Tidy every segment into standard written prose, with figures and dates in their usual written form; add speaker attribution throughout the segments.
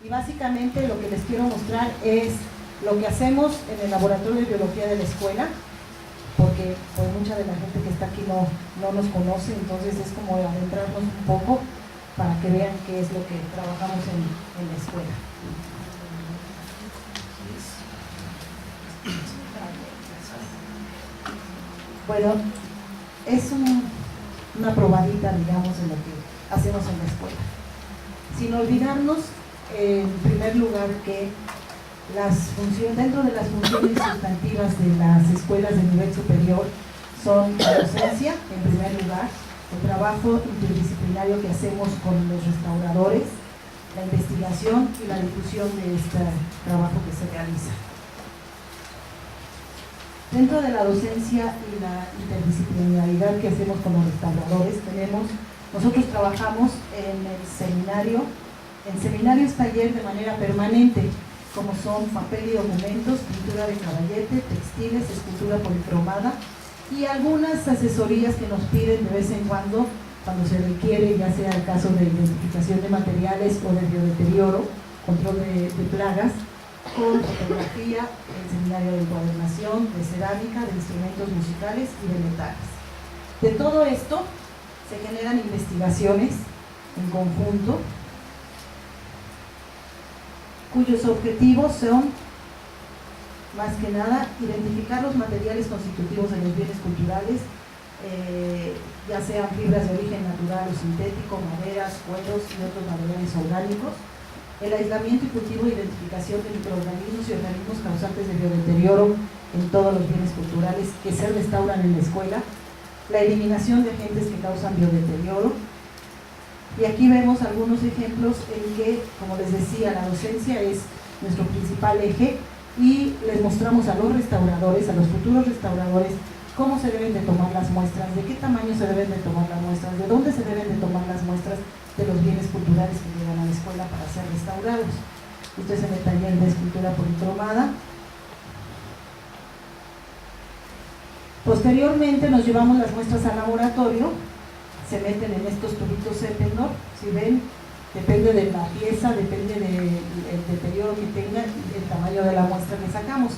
Speaker 1: Y básicamente lo que les quiero mostrar es lo que hacemos en el laboratorio de biología de la escuela, porque pues, mucha de la gente que está aquí no nos conoce, entonces es como adentrarnos un poco para que vean qué es lo que trabajamos en la escuela. Bueno, es una probadita, digamos, de lo que hacemos en la escuela. Sin olvidarnos, en primer lugar, que dentro de las funciones sustantivas de las escuelas de nivel superior son la docencia, en primer lugar, el trabajo interdisciplinario que hacemos con los restauradores, la investigación y la difusión de este trabajo que se realiza. Dentro de la docencia y la interdisciplinaridad que hacemos con los restauradores, nosotros trabajamos en seminarios taller de manera permanente, como son papel y documentos, pintura de caballete, textiles, escultura policromada y algunas asesorías que nos piden de vez en cuando se requiere, ya sea el caso de identificación de materiales o de biodeterioro, control de plagas, con fotografía, el seminario de encuadernación, de cerámica, de instrumentos musicales y de metales. De todo esto se generan investigaciones en conjunto, cuyos objetivos son, más que nada, identificar los materiales constitutivos de los bienes culturales, ya sean fibras de origen natural o sintético, maderas, cueros y otros materiales orgánicos, el aislamiento y cultivo e identificación de microorganismos y organismos causantes de biodeterioro en todos los bienes culturales que se restauran en la escuela, la eliminación de agentes que causan biodeterioro. Y aquí vemos algunos ejemplos en que, como les decía, la docencia es nuestro principal eje y les mostramos a los restauradores, a los futuros restauradores, cómo se deben de tomar las muestras, de qué tamaño se deben de tomar las muestras, de dónde se deben de tomar las muestras de los bienes culturales que llegan a la escuela para ser restaurados. Esto es en el taller de escultura policromada. Posteriormente nos llevamos las muestras al laboratorio, se meten en estos tubitos Eppendorf, si ven, depende de la pieza, depende del deterioro que tenga, el tamaño de la muestra que sacamos.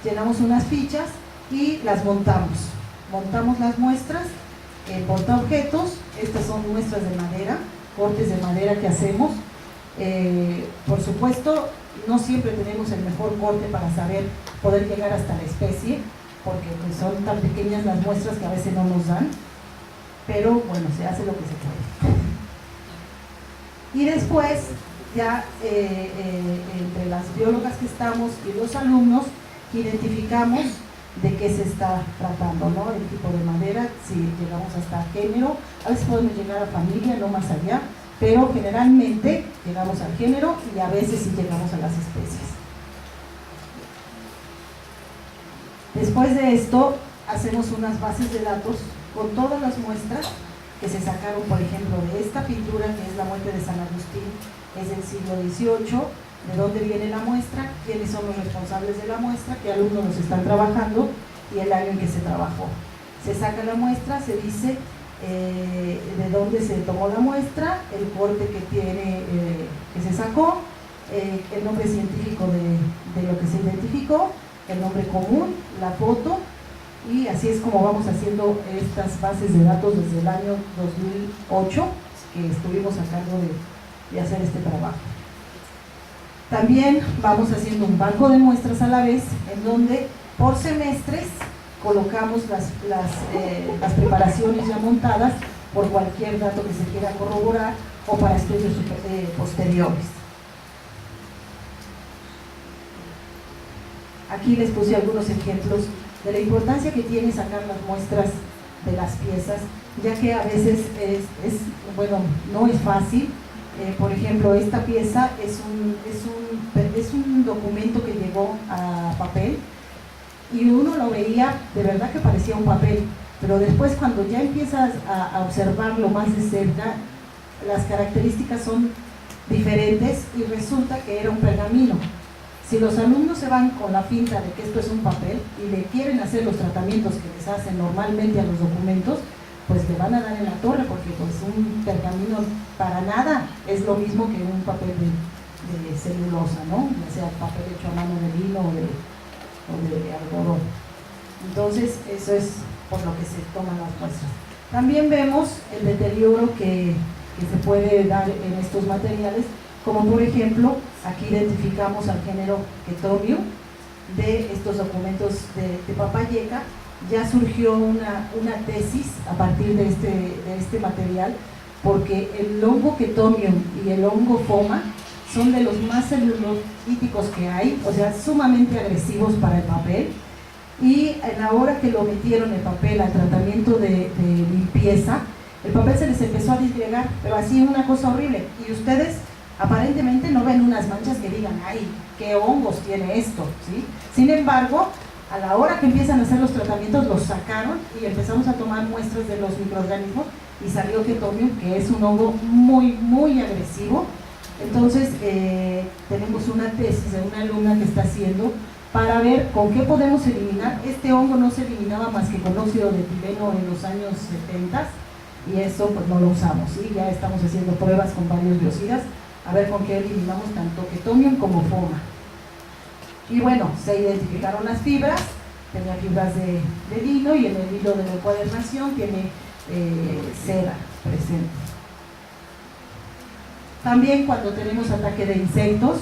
Speaker 1: Llenamos unas fichas y las montamos. Montamos las muestras en portaobjetos. Estas son muestras de madera, cortes de madera que hacemos. Por supuesto, no siempre tenemos el mejor corte para poder llegar hasta la especie, porque pues, son tan pequeñas las muestras que a veces no nos dan, pero bueno, se hace lo que se puede. Y después, ya entre las biólogas que estamos y los alumnos, identificamos de qué se está tratando, ¿no? El tipo de madera, si llegamos hasta género, a veces podemos llegar a familia, no más allá, pero generalmente llegamos al género y a veces sí llegamos a las especies. Después de esto, hacemos unas bases de datos con todas las muestras que se sacaron, por ejemplo, de esta pintura, que es la muerte de San Agustín, es del siglo XVIII, de dónde viene la muestra, quiénes son los responsables de la muestra, qué alumnos nos están trabajando y el año en que se trabajó. Se saca la muestra, se dice de dónde se tomó la muestra, el corte que tiene, que se sacó, el nombre científico de lo que se identificó, el nombre común, la foto, y así es como vamos haciendo estas bases de datos desde el año 2008, que estuvimos a cargo de hacer este trabajo. También vamos haciendo un banco de muestras a la vez, en donde por semestres colocamos las preparaciones ya montadas por cualquier dato que se quiera corroborar o para estudios posteriores. Aquí les puse algunos ejemplos de la importancia que tiene sacar las muestras de las piezas, ya que a veces no es fácil. Por ejemplo, esta pieza es un documento que llegó a papel y uno lo veía, de verdad que parecía un papel, pero después cuando ya empiezas a observarlo más de cerca, las características son diferentes y resulta que era un pergamino. Si los alumnos se van con la finta de que esto es un papel y le quieren hacer los tratamientos que les hacen normalmente a los documentos, pues le van a dar en la torre, porque pues un pergamino para nada es lo mismo que un papel de celulosa, ¿no? Ya sea papel hecho a mano de lino o de algodón. Entonces, eso es por lo que se toman las muestras. También vemos el deterioro que se puede dar en estos materiales, como por ejemplo, aquí identificamos al género Ketomio de estos documentos de Papayeca. Ya surgió una tesis a partir de este material, porque el hongo Ketomio y el hongo Foma son de los más celulolíticos que hay, o sea, sumamente agresivos para el papel, y a la hora que lo metieron el papel al tratamiento de limpieza, el papel se les empezó a disgregar, pero así una cosa horrible, y ustedes aparentemente no ven unas manchas que digan, ay, qué hongos tiene esto, ¿sí? Sin embargo, a la hora que empiezan a hacer los tratamientos, los sacaron y empezamos a tomar muestras de los microorganismos y salió Ketomio, que es un hongo muy, muy agresivo. Entonces, tenemos una tesis de una alumna que está haciendo para ver con qué podemos eliminar. Este hongo no se eliminaba más que con óxido de etileno en los años 70 y eso pues no lo usamos, ¿sí? Ya estamos haciendo pruebas con varios biocidas a ver con qué eliminamos tanto Ketomio como Foma. Y bueno, se identificaron las fibras, tenía fibras de lino, y en el hilo de la encuadernación tiene cera presente. También cuando tenemos ataque de insectos,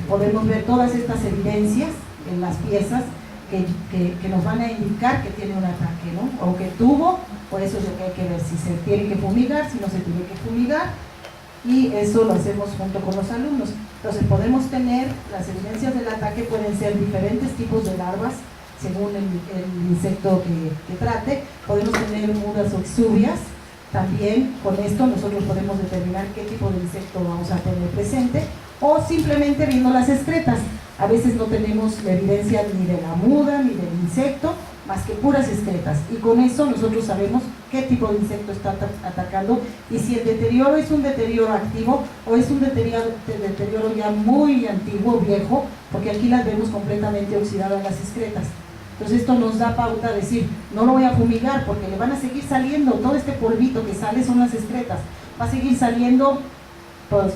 Speaker 1: podemos ver todas estas evidencias en las piezas que nos van a indicar que tiene un ataque, ¿no? O que tuvo, por eso es lo que hay que ver, si se tiene que fumigar, si no se tiene que fumigar, y eso lo hacemos junto con los alumnos. Entonces podemos tener, las evidencias del ataque pueden ser diferentes tipos de larvas, según el insecto que trate. Podemos tener mudas o exuvias. También con esto nosotros podemos determinar qué tipo de insecto vamos a tener presente, o simplemente viendo las excretas. A veces no tenemos la evidencia ni de la muda ni del insecto, más que puras excretas, y con eso nosotros sabemos qué tipo de insecto está atacando y si el deterioro es un deterioro activo o es un deterioro ya muy antiguo, viejo, porque aquí las vemos completamente oxidadas las excretas. Entonces esto nos da pauta a decir, no lo voy a fumigar porque le van a seguir saliendo, todo este polvito que sale son las excretas, va a seguir saliendo pues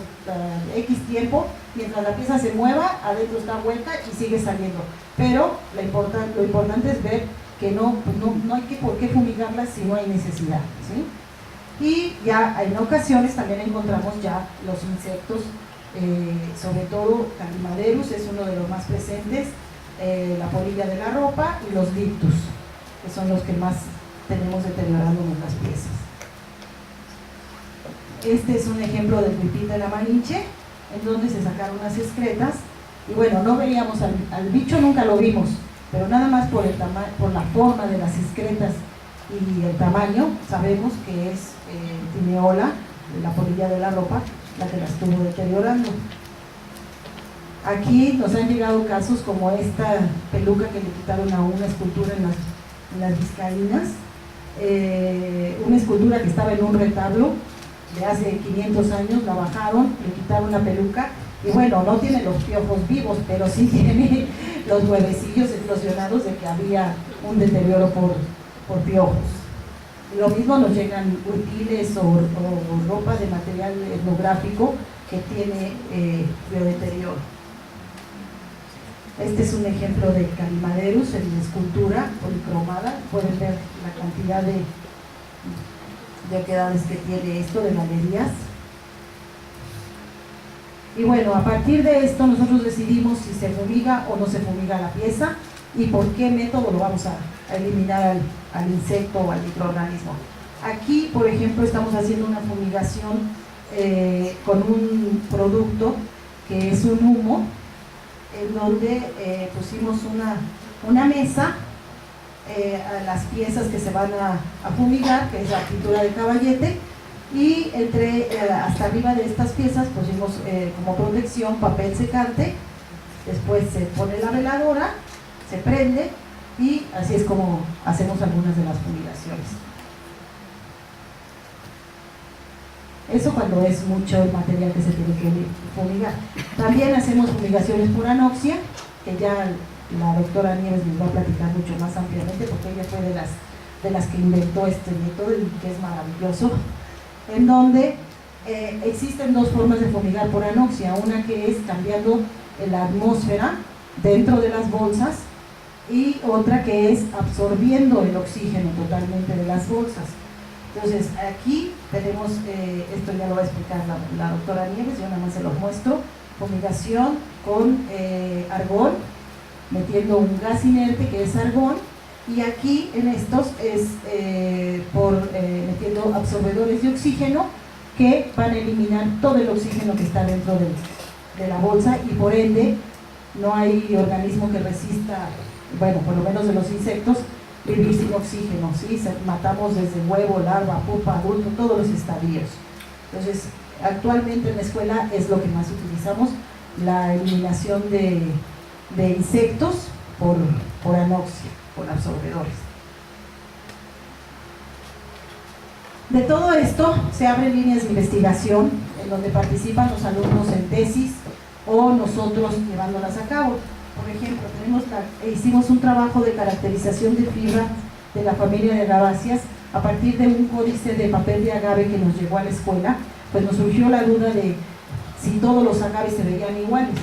Speaker 1: X tiempo, mientras la pieza se mueva, adentro está hueca y sigue saliendo. Pero lo importante es ver que no hay por qué fumigarla si no hay necesidad, ¿sí? Y ya en ocasiones también encontramos ya los insectos, sobre todo Calimaderus es uno de los más presentes, la polilla de la ropa y los Dictus, que son los que más tenemos deteriorando en las piezas. Este es un ejemplo del pipín de la Malinche, en donde se sacaron las excretas, y bueno, no veíamos al bicho, nunca lo vimos, pero nada más por la forma de las excretas y el tamaño, sabemos que es Tineola, la polilla de la ropa, la que la estuvo deteriorando. Aquí nos han llegado casos como esta peluca que le quitaron a una escultura en las Vizcaínas, una escultura que estaba en un retablo de hace 500 años, la bajaron, le quitaron la peluca, y bueno, no tiene los piojos vivos, pero sí tiene los huevecillos explosionados de que había un deterioro por piojos. Lo mismo nos llegan útiles o ropa de material etnográfico que tiene biodeterioro. Este es un ejemplo de Calimaderus en escultura policromada. Pueden ver la cantidad de oquedades que tiene esto, de galerías. Y bueno, a partir de esto nosotros decidimos si se fumiga o no se fumiga la pieza y por qué método lo vamos a eliminar al insecto o al microorganismo. Aquí, por ejemplo, estamos haciendo una fumigación con un producto que es un humo, en donde pusimos una mesa a las piezas que se van a fumigar, que es la pintura de caballete, y hasta arriba de estas piezas pusimos como protección papel secante. Después se pone la veladora, se prende, y así es como hacemos algunas de las fumigaciones. Eso cuando es mucho el material que se tiene que fumigar. También hacemos fumigaciones por anoxia, que ya la doctora Nieves nos va a platicar mucho más ampliamente, porque ella fue de las que inventó este método y que es maravilloso, en donde Existen dos formas de fumigar por anoxia, una que es cambiando la atmósfera dentro de las bolsas y otra que es absorbiendo el oxígeno totalmente de las bolsas. Entonces aquí tenemos, esto ya lo va a explicar la doctora Nieves, yo nada más se los muestro, fumigación con argón, metiendo un gas inerte que es argón, y aquí en estos es metiendo absorbedores de oxígeno que van a eliminar todo el oxígeno que está dentro de la bolsa, y por ende no hay organismo que resista, bueno, por lo menos de los insectos, vivir sin oxígeno, ¿sí? Matamos desde huevo, larva, pupa, adulto, todos los estadios. Entonces, actualmente en la escuela es lo que más utilizamos, la eliminación de insectos por anoxia, por absorbedores. De todo esto se abren líneas de investigación en donde participan los alumnos en tesis o nosotros llevándolas a cabo. Por ejemplo, hicimos un trabajo de caracterización de fibra de la familia de agaváceas a partir de un códice de papel de agave que nos llegó a la escuela. Pues nos surgió la duda de si todos los agaves se veían iguales.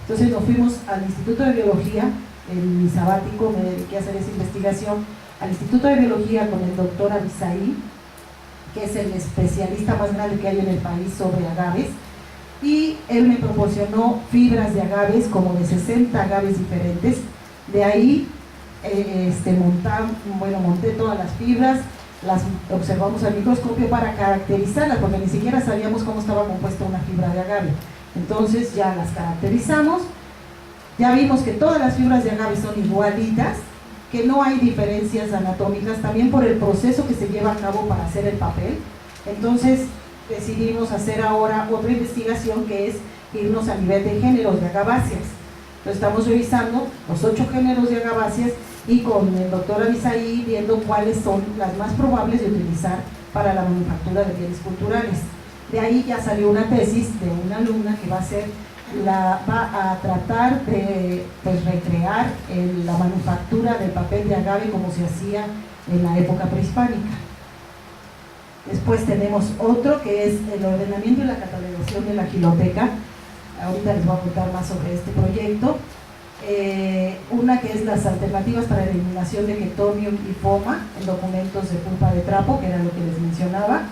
Speaker 1: Entonces nos fuimos al Instituto de Biología, en mi sabático me dediqué a hacer esa investigación, al Instituto de Biología con el doctor Abisaí, que es el especialista más grande que hay en el país sobre agaves, y él me proporcionó fibras de agaves, como de 60 agaves diferentes. De ahí monté todas las fibras, las observamos al microscopio para caracterizarlas, porque ni siquiera sabíamos cómo estaba compuesta una fibra de agave. Entonces ya las caracterizamos, ya vimos que todas las fibras de agave son igualitas, que no hay diferencias anatómicas, también por el proceso que se lleva a cabo para hacer el papel. Entonces decidimos hacer ahora otra investigación, que es irnos a nivel de géneros de agaváceas. Entonces estamos revisando los 8 géneros de agaváceas y con el doctor Abisaí viendo cuáles son las más probables de utilizar para la manufactura de bienes culturales. De ahí ya salió una tesis de una alumna que va a tratar de recrear la manufactura del papel de agave como se hacía en la época prehispánica. Después tenemos otro que es el ordenamiento y la catalogación de la giloteca. Ahorita les voy a contar más sobre este proyecto. Una que es las alternativas para la eliminación de Gettonium y Foma en documentos de pulpa de trapo, que era lo que les mencionaba.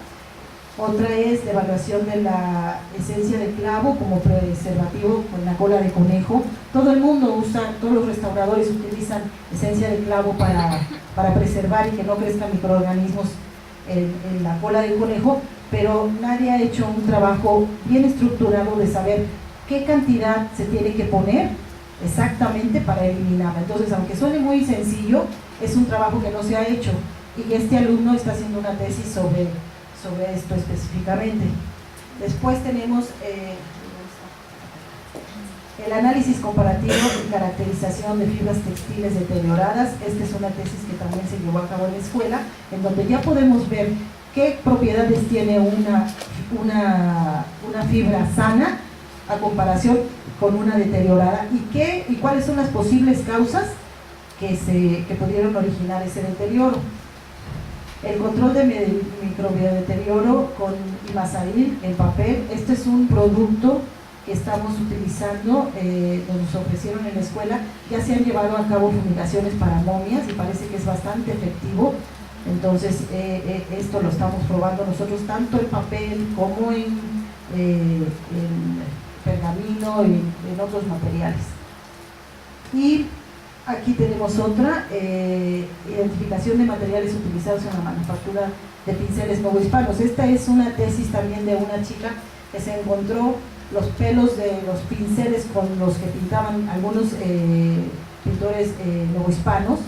Speaker 1: Otra es la evaluación de la esencia de clavo como preservativo con la cola de conejo. Todo el mundo usa, todos los restauradores utilizan esencia de clavo para preservar y que no crezcan microorganismos en la cola del conejo, pero nadie ha hecho un trabajo bien estructurado de saber qué cantidad se tiene que poner exactamente para eliminarla. Entonces, aunque suene muy sencillo, es un trabajo que no se ha hecho, y este alumno está haciendo una tesis sobre esto específicamente. Después tenemos el análisis comparativo y caracterización de fibras textiles deterioradas. Esta es una tesis que también se llevó a cabo en la escuela, en donde ya podemos ver qué propiedades tiene una fibra sana a comparación con una deteriorada, y cuáles son las posibles causas que pudieron originar ese deterioro. El control de microbiodeterioro con Imazarin en papel. Este es un producto que estamos utilizando, nos ofrecieron en la escuela. Ya se han llevado a cabo fumigaciones para momias y parece que es bastante efectivo. Entonces esto lo estamos probando nosotros, tanto en papel como en pergamino y en otros materiales. Y aquí tenemos otra, identificación de materiales utilizados en la manufactura de pinceles novohispanos. Esta es una tesis también de una chica que se encontró los pelos de los pinceles con los que pintaban algunos pintores novohispanos,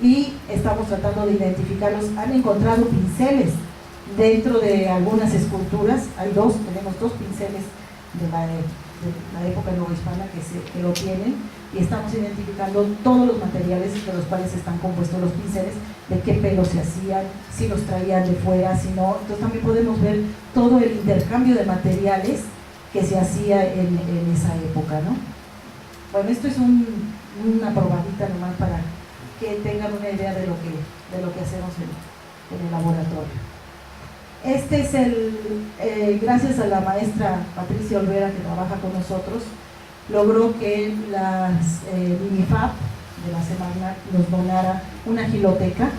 Speaker 1: y estamos tratando de identificarlos. Han encontrado pinceles dentro de algunas esculturas, tenemos dos pinceles de la época novohispana que lo tienen, y estamos identificando todos los materiales de los cuales están compuestos los pinceles, de qué pelos se hacían, si los traían de fuera, si no. Entonces también podemos ver todo el intercambio de materiales que se hacía en esa época, ¿no? Bueno, esto es una probadita nomás para que tengan una idea de lo que hacemos en el laboratorio. Este es gracias a la maestra Patricia Olvera, que trabaja con nosotros, logró que las Minifab de la Semarnat nos donara una giloteca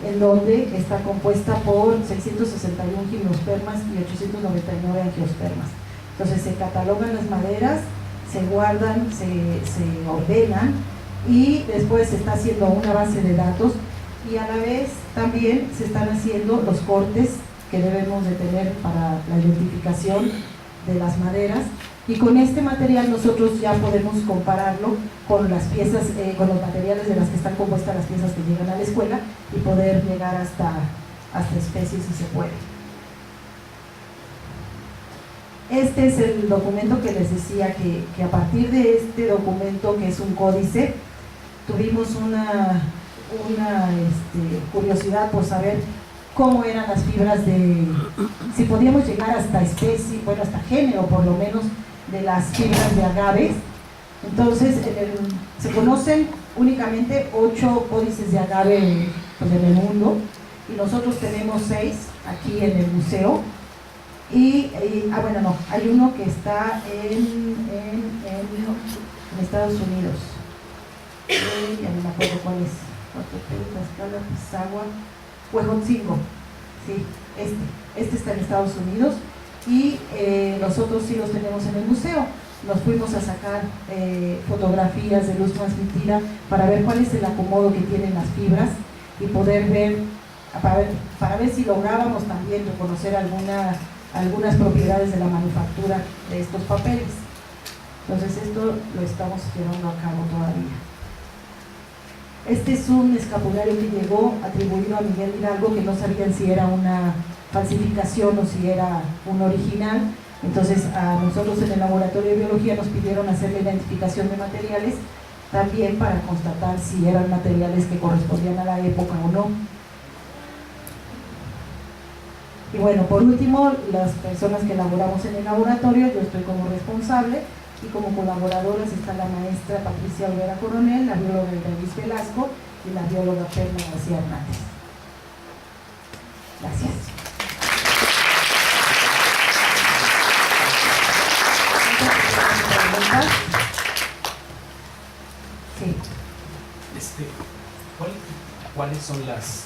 Speaker 1: en donde está compuesta por 661 gimnospermas y 899 angiospermas. Entonces se catalogan las maderas, se guardan, se ordenan y después se está haciendo una base de datos y a la vez también se están haciendo los cortes que debemos de tener para la identificación de las maderas, y con este material nosotros ya podemos compararlo con las piezas, con los materiales de las que están compuestas las piezas que llegan a la escuela y poder llegar hasta especies si se puede. Este es el documento que les decía que a partir de este documento, que es un códice, tuvimos una curiosidad por saber cómo eran las fibras si podíamos llegar hasta especie, bueno, hasta género por lo menos, de las fibras de agaves. Entonces, se conocen únicamente 8 códices de agave pues, en el mundo, y nosotros tenemos 6 aquí en el museo. Bueno, no, hay uno que está en Estados Unidos. Ya no me acuerdo cuál es. Huejotzingo, sí, este está en Estados Unidos, y los otros sí los tenemos en el museo. Nos fuimos a sacar fotografías de luz transmitida para ver cuál es el acomodo que tienen las fibras y poder ver, para ver si lográbamos también reconocer algunas propiedades de la manufactura de estos papeles. Entonces esto lo estamos llevando a cabo todavía. Este es un escapulario que llegó atribuido a Miguel Hidalgo, que no sabían si era una falsificación o si era un original. Entonces a nosotros en el laboratorio de biología nos pidieron hacer la identificación de materiales también para constatar si eran materiales que correspondían a la época o no. Y bueno, por último, las personas que elaboramos en el laboratorio, yo estoy como responsable, y como colaboradoras está la maestra Patricia Olvera Coronel, la bióloga Iris Velasco y la bióloga Perla García Hernández. Gracias.
Speaker 2: Sí. ¿Cuáles son las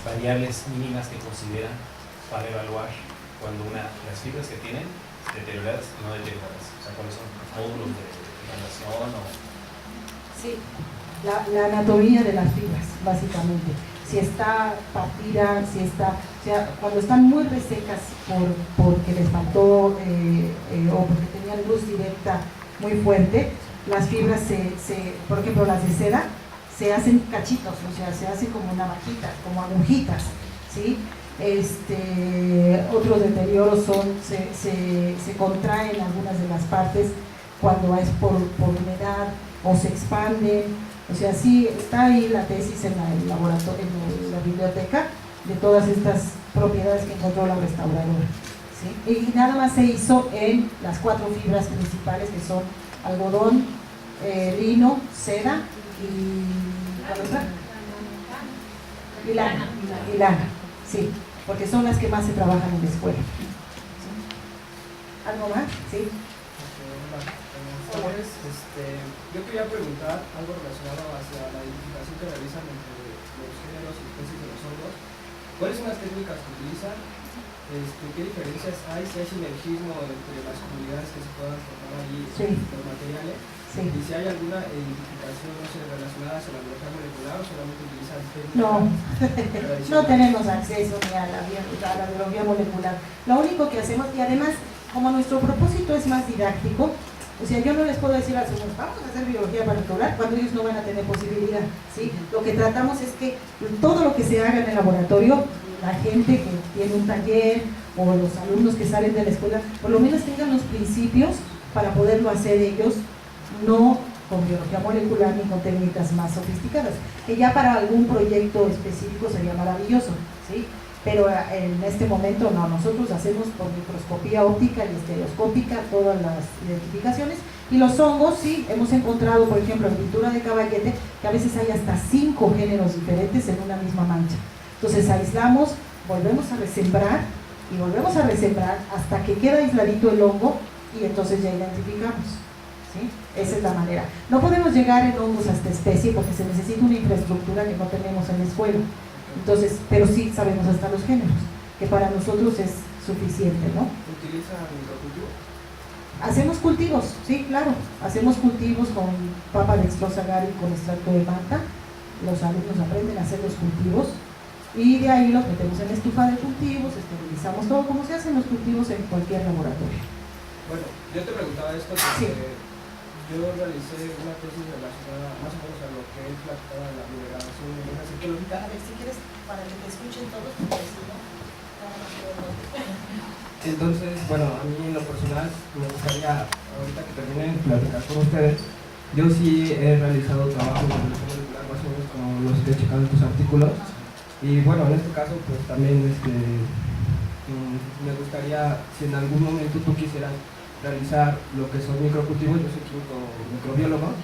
Speaker 2: variables mínimas que consideran para evaluar cuando las fibras que tienen deterioradas y no deterioradas? O sea, ¿cuáles son los módulos de relación?
Speaker 1: Sí, la anatomía de las fibras, básicamente. Si está partida, o sea, cuando están muy resecas porque les faltó o porque tenían luz directa muy fuerte, las fibras por ejemplo, las de seda, se hacen cachitos, o sea, se hacen como navajitas, como agujitas, ¿sí? Otros deterioros se contraen algunas de las partes cuando es por humedad o se expanden. O sea, sí está ahí la tesis en el laboratorio, en la biblioteca, de todas estas propiedades que encontró la restauradora, ¿sí? Y nada más se hizo en las 4 fibras principales, que son algodón, lino, seda y lana, sí, porque son las que más se trabajan en la escuela. ¿Sí? ¿Algo más? Sí.
Speaker 3: Yo quería preguntar algo relacionado hacia la identificación que realizan entre los géneros y especies de los hongos. ¿Cuáles son las técnicas que utilizan? ¿Qué diferencias hay? Si hay sinergismo entre las comunidades que se puedan formar ahí, sí, los materiales. Sí. Y si hay alguna identificación, no sé, relacionada a la biología molecular, o solamente utilizan técnicas.
Speaker 1: No tenemos acceso ni a la biología molecular. Lo único que hacemos, y además, como nuestro propósito es más didáctico, o sea, yo no les puedo decir a los alumnos, vamos a hacer biología molecular cuando ellos no van a tener posibilidad, ¿sí? Lo que tratamos es que todo lo que se haga en el laboratorio, la gente que tiene un taller o los alumnos que salen de la escuela, por lo menos tengan los principios para poderlo hacer ellos, no con biología molecular ni con técnicas más sofisticadas, que ya para algún proyecto específico sería maravilloso, ¿sí? Pero en este momento no, nosotros hacemos por microscopía óptica y estereoscópica todas las identificaciones, y los hongos sí, hemos encontrado, por ejemplo, en pintura de caballete, que a veces hay hasta 5 géneros diferentes en una misma mancha. Entonces aislamos volvemos a resembrar y volvemos a resembrar hasta que queda aisladito el hongo y entonces ya identificamos, ¿sí? Esa es la manera. No podemos llegar en hongos a esta especie porque se necesita una infraestructura que no tenemos en la escuela. Entonces, pero sí sabemos hasta los géneros, que para nosotros es suficiente, ¿no?
Speaker 3: ¿Utilizan microcultivo?
Speaker 1: Hacemos cultivos, sí, claro. Hacemos cultivos con papa dextrosa agar y con extracto de manta. Los alumnos aprenden a hacer los cultivos y de ahí lo metemos en la estufa de cultivos, esterilizamos todo como se hacen los cultivos en cualquier laboratorio.
Speaker 3: Bueno, yo te preguntaba esto porque yo realicé una tesis relacionada más o menos a lo que es la mineralización de minas ecológicas.
Speaker 1: A ver, si quieres, para que te escuchen todos, porque si no,
Speaker 3: entonces, bueno, a mí en lo personal me gustaría, ahorita que termine de platicar con ustedes, yo sí he realizado trabajos de evolución molecular más o menos como los que he checado en tus artículos. Y bueno, en este caso, pues también me gustaría, si en algún momento tú quisieras realizar lo que son microcultivos, yo soy químico microbiólogo,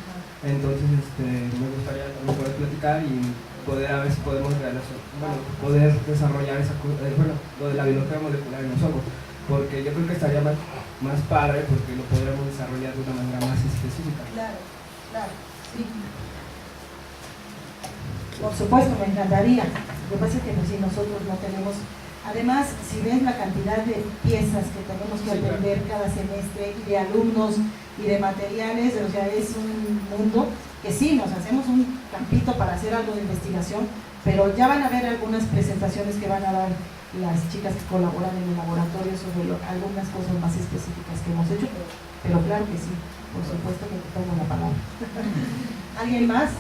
Speaker 3: entonces me gustaría también poder platicar y poder a ver si podemos poder desarrollar esa lo de la biología molecular en los hongos, porque yo creo que estaría más padre porque lo podríamos desarrollar de una manera más específica.
Speaker 1: Claro, claro, sí. Por supuesto, me encantaría. Lo que pasa es que si nosotros no tenemos, además, si ves la cantidad de piezas que tenemos que aprender cada semestre, y de alumnos, y de materiales, o sea, es un mundo que sí, nos hacemos un campito para hacer algo de investigación, pero ya van a ver algunas presentaciones que van a dar las chicas que colaboran en el laboratorio sobre algunas cosas más específicas que hemos hecho, pero claro que sí, por supuesto que te tomo la palabra. ¿Alguien más?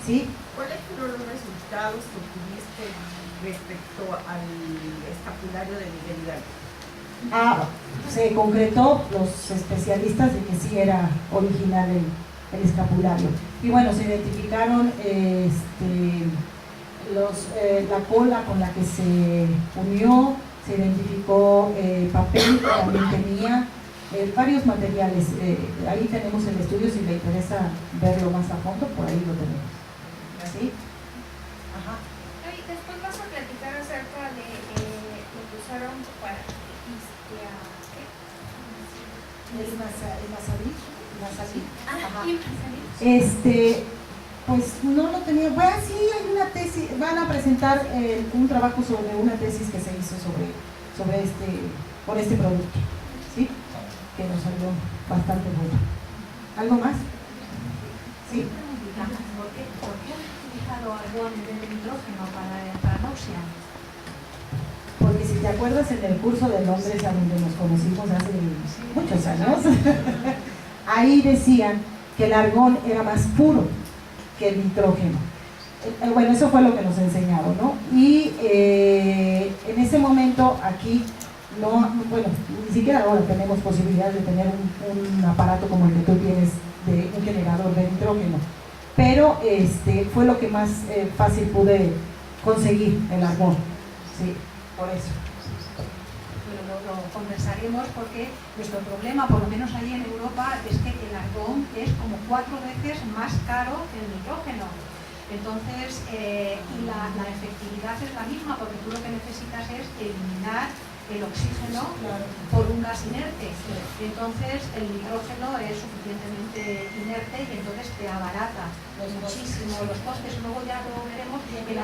Speaker 1: ¿Sí?
Speaker 4: ¿Cuáles fueron los resultados que obtuviste respecto al escapulario de Miguel Hidalgo?
Speaker 1: Se concretó los especialistas de que sí era original el escapulario. Y bueno, se identificaron la cola con la que se unió, se identificó papel que también tenía, varios materiales. Ahí tenemos el estudio, si le interesa verlo más a fondo, por ahí lo tenemos. ¿Sí? Ajá.
Speaker 5: Y después vas a platicar acerca de lo que usaron para
Speaker 1: pues no lo tenía. Bueno, sí, hay una tesis, van a presentar un trabajo sobre una tesis que se hizo por este producto, ¿sí? Que nos salió bastante bueno. ¿Algo más? Sí.
Speaker 6: ¿Por qué han utilizado argón de nitrógeno para náusea?
Speaker 1: Porque si te acuerdas en el curso de Londres, a donde nos conocimos hace muchos años, ahí decían que el argón era más puro que el nitrógeno. Bueno, eso fue lo que nos enseñaron, ¿no? Y en ese momento aquí, ni siquiera ahora tenemos posibilidad de tener un aparato como el que tú tienes, de un generador de nitrógeno. Pero fue lo que más fácil pude conseguir, el argón, ¿sí? Por eso.
Speaker 6: Bueno, lo conversaremos porque nuestro problema, por lo menos allí en Europa, es que el argón es como 4 veces más caro que el nitrógeno. Entonces, y la efectividad es la misma porque tú lo que necesitas es eliminar el oxígeno por un gas inerte. Entonces el nitrógeno es suficientemente inerte y entonces te abarata muchísimo los costes. Luego ya lo veremos. Pero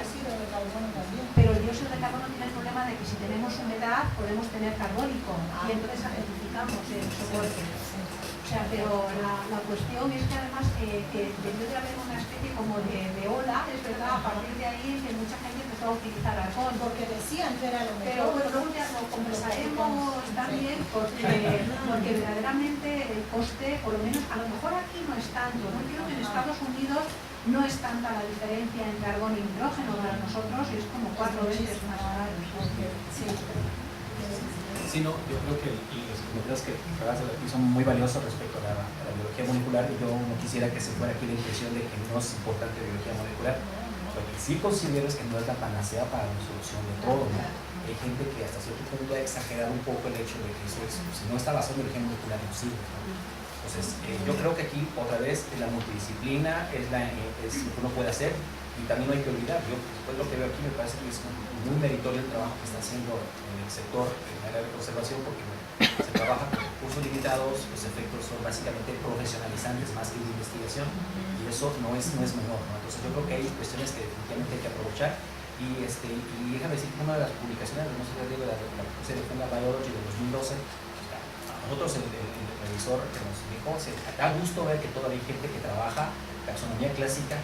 Speaker 6: el dióxido de carbono tiene el problema de que si tenemos humedad podemos tener carbónico y entonces acidificamos el soporte. O sea, pero la cuestión es que además debió de haber una especie como de ola, es verdad, a partir de ahí que mucha gente empezó a utilizar argón.
Speaker 1: Porque decían que era lo mejor.
Speaker 6: Pero bueno, luego ya lo conversaremos también porque verdaderamente el coste, por lo menos, a lo mejor aquí no es tanto, ¿no? Creo que en Estados Unidos no es tanta la diferencia entre argón y nitrógeno, para nosotros es como 4 veces más barato.
Speaker 1: Sí.
Speaker 2: Sí, no, yo creo que los comentarios que acabas de decir son muy valiosos respecto a la biología molecular. Yo no quisiera que se fuera aquí la impresión de que no es importante la biología molecular. Lo que sí considero es que no es la panacea para la solución de todo, ¿no? Hay gente que hasta cierto punto ha exagerado un poco el hecho de que eso es, si no está basado en biología molecular, no sirve, ¿no? Entonces, yo creo que aquí, otra vez, la multidisciplina es lo que uno puede hacer. Y también no hay que olvidar, yo después lo que veo aquí me parece que es muy meritorio el trabajo que está haciendo en el sector, en el área de conservación, porque se trabaja con recursos limitados, los efectos son básicamente profesionalizantes más que de investigación, y eso no es menor, ¿no? Entonces yo creo que hay cuestiones que definitivamente hay que aprovechar, y déjame decir que una de las publicaciones, no sé si digo, la que se fue en la Biology de 2012, a nosotros el revisor que nos dijo, da gusto ver que todavía hay gente que trabaja taxonomía clásica,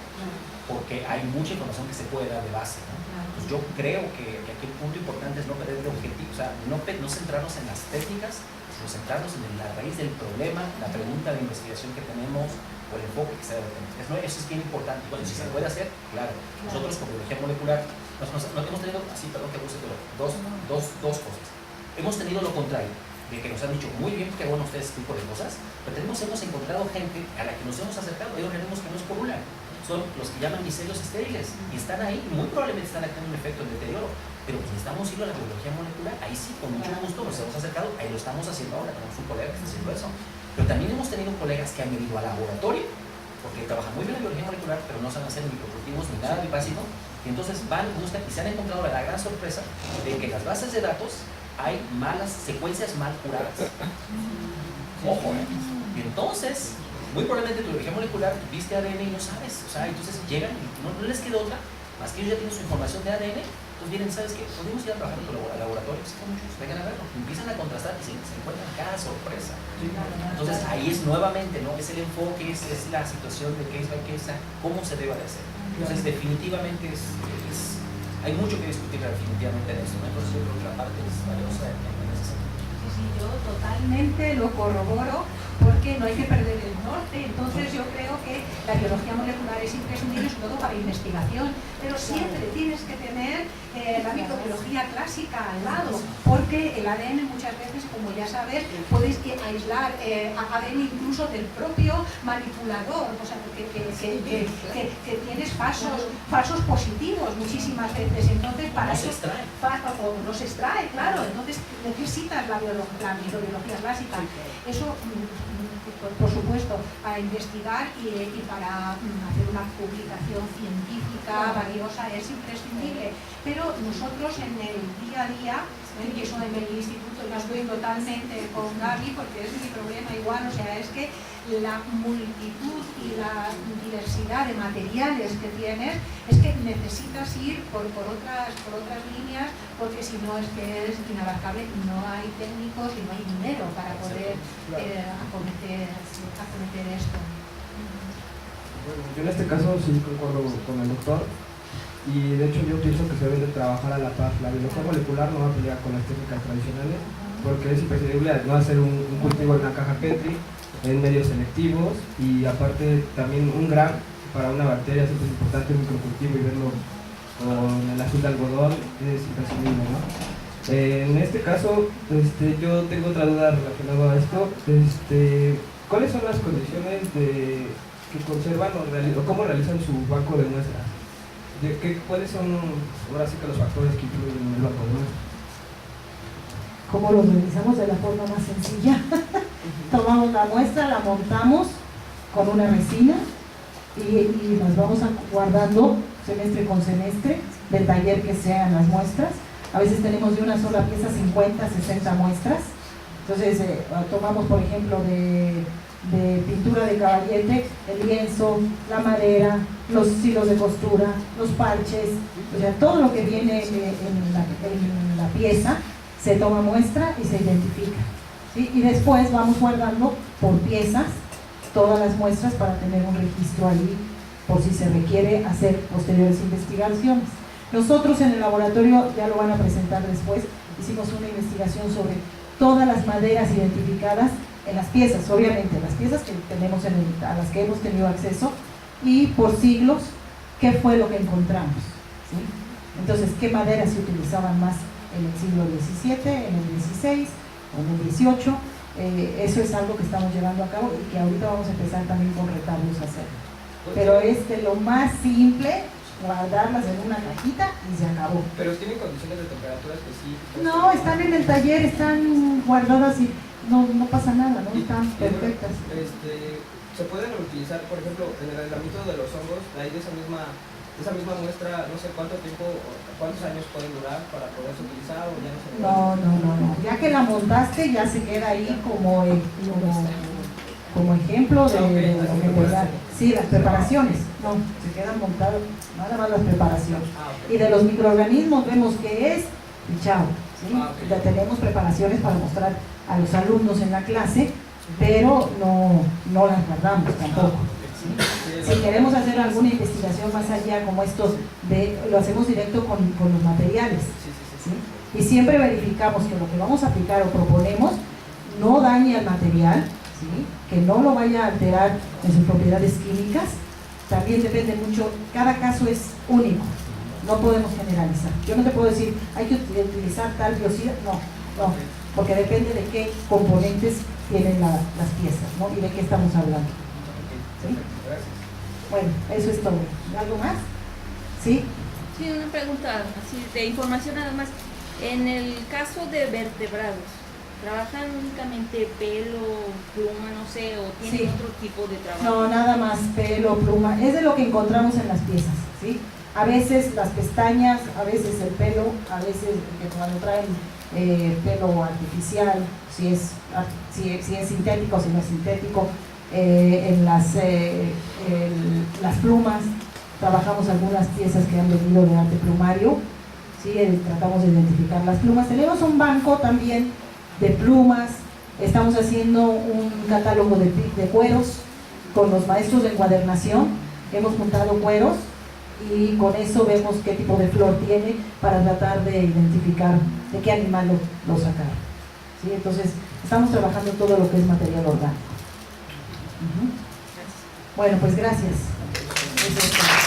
Speaker 2: porque hay mucha información que se puede dar de base, ¿no? Pues yo creo que aquí el punto importante es no perder de objetivo, o sea, no centrarnos en las técnicas, sino centrarnos en la raíz del problema, la pregunta de investigación que tenemos o el enfoque que se debe tener. Eso es bien importante. Bueno, si se puede hacer, claro. Nosotros con biología molecular no hemos tenido, así, perdón que abuse, pero dos cosas. Hemos tenido lo contrario, de que nos han dicho muy bien que bueno ustedes este tipo de cosas, pero hemos encontrado gente a la que nos hemos acercado y organismos que nos porulan. Son los que llaman micelios estériles y están ahí, muy probablemente están teniendo un efecto de deterioro, pero pues necesitamos ir a la biología molecular, ahí sí, con mucho gusto nos hemos acercado, ahí lo estamos haciendo ahora, tenemos un colega que está haciendo eso, pero también hemos tenido colegas que han venido al laboratorio, porque trabajan muy bien la biología molecular, pero no saben hacer ni microcultivos ni nada de básico, y entonces van, buscan y se han encontrado la gran sorpresa de que en las bases de datos hay malas secuencias mal curadas. Ojo, y entonces muy probablemente tu biología molecular viste ADN y no sabes, o sea, entonces llegan y no les queda otra, más que ellos ya tienen su información de ADN, entonces vienen, ¿sabes qué? Podemos ir a trabajar en tu laboratorio, pues muchos, vengan a verlo, empiezan a contrastar y se encuentran cada sorpresa. Entonces ahí es nuevamente, ¿no? Es el enfoque, es la situación de case by case, cómo se debe de hacer. Entonces definitivamente hay mucho que discutir definitivamente en esto, ¿no? Entonces yo creo que la parte es valiosa en ese sentido.
Speaker 6: Sí, yo totalmente lo corroboro, porque no hay que perder el norte. Entonces yo creo que la biología molecular es imprescindible, sobre todo para investigación, pero siempre tienes que tener la microbiología clásica al lado, porque el ADN muchas veces, como ya sabes, puedes aislar ADN incluso del propio manipulador, o sea, que tienes falsos positivos muchísimas veces. Entonces para eso no se extrae, claro, entonces necesitas la microbiología clásica. Eso por supuesto, para investigar y para hacer una publicación científica valiosa es imprescindible, pero nosotros en el día a día, y eso en el instituto yo estoy totalmente con Gaby, porque es mi problema igual, o sea, es que la multitud y la diversidad de materiales que tienes, es que necesitas ir por otras líneas, porque si no es que es inabarcable, no hay técnicos y no hay dinero para poder acometer esto.
Speaker 3: Bueno, yo en este caso sí concuerdo con el doctor, y de hecho yo pienso que se debe de trabajar a la par. La biología molecular no va a pelear con las técnicas tradicionales, porque es imprescindible no hacer un cultivo en una caja Petri, en medios selectivos, y aparte también un gram para una bacteria siempre es importante, un microcultivo, y verlo con el azul de algodón es imprescindible, ¿no? En este caso, yo tengo otra duda relacionada a esto. ¿Cuáles son las condiciones que conservan o cómo realizan su banco de muestras? ¿Cuáles son ahora sí que los factores que influyen en el banco de muestras?
Speaker 1: ¿Cómo lo realizamos? De la forma más sencilla. Tomamos la muestra, la montamos con una resina y nos vamos guardando semestre con semestre del taller que sean las muestras. A veces tenemos de una sola pieza 50, 60 muestras. Entonces tomamos, por ejemplo, de pintura de caballete, el lienzo, la madera, los hilos de costura, los parches, o sea, todo lo que viene en la pieza se toma muestra y se identifica, ¿sí? Y después vamos guardando por piezas todas las muestras para tener un registro ahí por si se requiere hacer posteriores investigaciones. Nosotros en el laboratorio, ya lo van a presentar después, hicimos una investigación sobre todas las maderas identificadas en las piezas, obviamente las piezas que tenemos a las que hemos tenido acceso, y por siglos qué fue lo que encontramos, ¿sí? Entonces, qué maderas se utilizaban más en el siglo XVII, en el XVI o en el XVIII. Eso es algo que estamos llevando a cabo y que ahorita vamos a empezar también con retablos a hacer. Pero es de lo más simple, guardarlas en una cajita y se acabó.
Speaker 3: Pero tienen condiciones de temperatura específicas.
Speaker 1: No, están en el taller, están guardadas y no pasa nada, ¿no? Están perfectas.
Speaker 3: Se pueden reutilizar, por ejemplo, en el aislamiento de los hongos, de ahí de esa misma esa misma muestra, no sé cuánto tiempo, cuántos años pueden durar para poderse utilizar o ya no se
Speaker 1: No. Ya que la montaste, ya se queda ahí como ejemplo de lo que te da. Sí, las preparaciones. No, se quedan montadas nada más las preparaciones. Y de los microorganismos vemos qué es y chao. ¿Sí? Ya tenemos preparaciones para mostrar a los alumnos en la clase, pero no las guardamos tampoco. ¿Sí? Si queremos hacer alguna investigación más allá, como esto, lo hacemos directo con los materiales. ¿Sí? Y siempre verificamos que lo que vamos a aplicar o proponemos no dañe al material, ¿sí? Que no lo vaya a alterar en sus propiedades químicas. También depende mucho, cada caso es único. No podemos generalizar. Yo no te puedo decir, hay que utilizar tal biocida, no, porque depende de qué componentes tienen las piezas, ¿no? Y de qué estamos hablando. ¿Sí? Bueno, eso es todo. ¿Algo más? ¿Sí?
Speaker 7: Sí, una pregunta así de información nada más. En el caso de vertebrados, ¿trabajan únicamente pelo, pluma, no sé, o tienen
Speaker 1: Sí.
Speaker 7: otro tipo de trabajo?
Speaker 1: No, nada más pelo, pluma, es de lo que encontramos en las piezas, ¿sí? A veces las pestañas, a veces el pelo, a veces cuando traen pelo artificial, si es sintético, si no es sintético, en las plumas, trabajamos algunas piezas que han venido de arte plumario, ¿sí? Tratamos de identificar las plumas. Tenemos un banco también de plumas, estamos haciendo un catálogo de cueros con los maestros de encuadernación, hemos juntado cueros y con eso vemos qué tipo de flor tiene para tratar de identificar de qué animal lo sacaron. ¿Sí? Entonces, estamos trabajando todo lo que es material orgánico. Bueno, pues gracias. Eso es todo.